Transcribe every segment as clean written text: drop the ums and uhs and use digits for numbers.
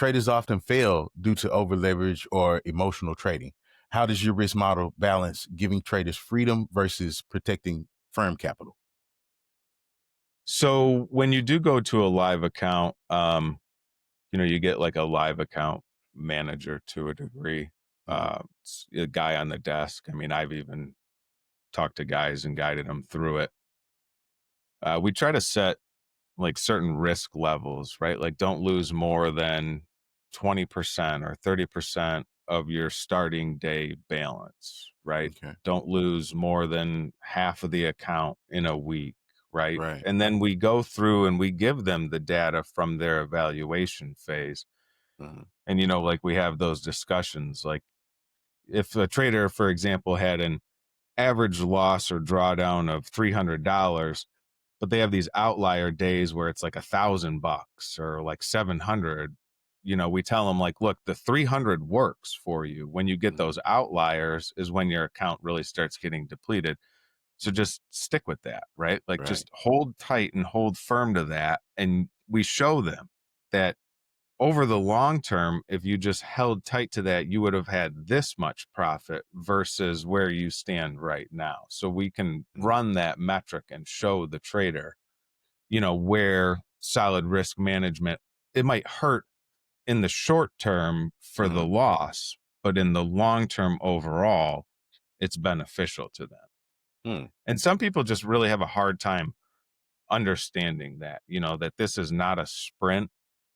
traders often fail due to over leverage or emotional trading. How does your risk model balance giving traders freedom versus protecting firm capital? So when you do go to a live account, you get like a live account manager to a degree. Mhm. It's a guy on the desk. I mean, I've even talked to guys and guided them through it. We try to set like certain risk levels, right? Like don't lose more than 20% or 30% of your starting day balance, right? Okay. Don't lose more than half of the account in a week, right? Right. And then we go through and we give them the data from their evaluation phase. Mhm. And, like we have those discussions. Like if a trader, for example, had an average loss or drawdown of $300, but they have these outlier days where it's like $1,000 or like 700. We tell them like, look, the 300 works for you. When you get Mhm. those outliers is when your account really starts getting depleted. So just stick with that, right? Like Right. just hold tight and hold firm to that. And we show them that over the long term, if you just held tight to that, you would have had this much profit versus where you stand right now. So we can Mhm. run that metric and show the trader, where solid risk management, it might hurt in the short term for the Mhm. loss, but in the long term overall, it's beneficial to them. Hmm. And some people just really have a hard time understanding that, that this is not a sprint.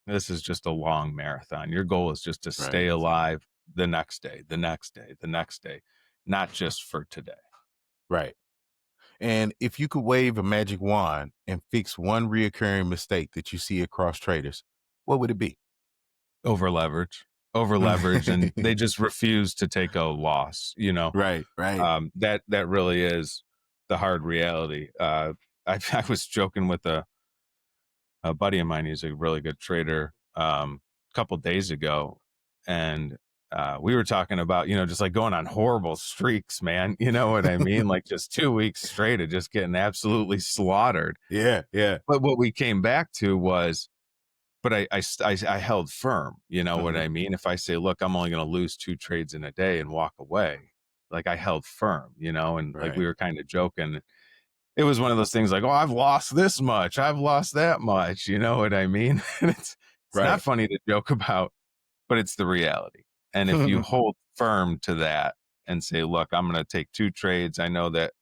This is just a long marathon. Your goal is just to Right. stay alive the next day, the next day, the next day, not just for today. Right. And if you could wave a magic wand and fix one reoccurring mistake that you see across traders, what would it be? Over leverage, and they just refuse to take a loss. Right. Right. That really is the hard reality. I was joking with a buddy of mine. He's a really good trader. A couple days ago, and we were talking about just like going on horrible streaks, man. You know what I mean? Like just 2 weeks straight of just getting absolutely slaughtered. Yeah. Yeah. But what we came back to was, but I held firm. You know what Mhm. I mean? If I say, look, I'm only going to lose 2 trades in a day and walk away, like I held firm. And like Right. we were kind of joking. It was one of those things like, oh, I've lost this much, I've lost that much. You know what I mean? And it's not Right. funny to joke about, but it's the reality. And if you hold firm to that and say, look, I'm going to take 2 trades. I know that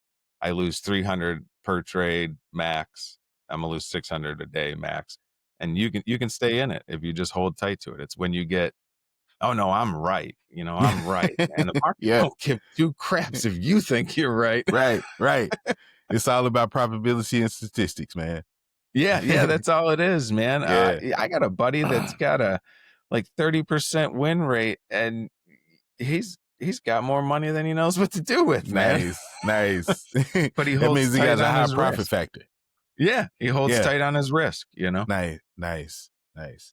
I lose 300 per trade max. I'm going to lose 600 a day max. And you can stay in it if you just hold tight to it. It's when you get, oh no, I'm right. I'm right. And the market Yeah. don't give two craps if you think you're right. Right. Right. It's all about probability and statistics, man. Yeah, that's all it is, man. Yeah. I got a buddy that's got a like 30% win rate, and he's got more money than he knows what to do with, man. Nice. Nice. But he That holds means he tight has a on high his profit risk. factor. Yeah, he holds Yeah. tight on his risk. Nice. Nice. Nice.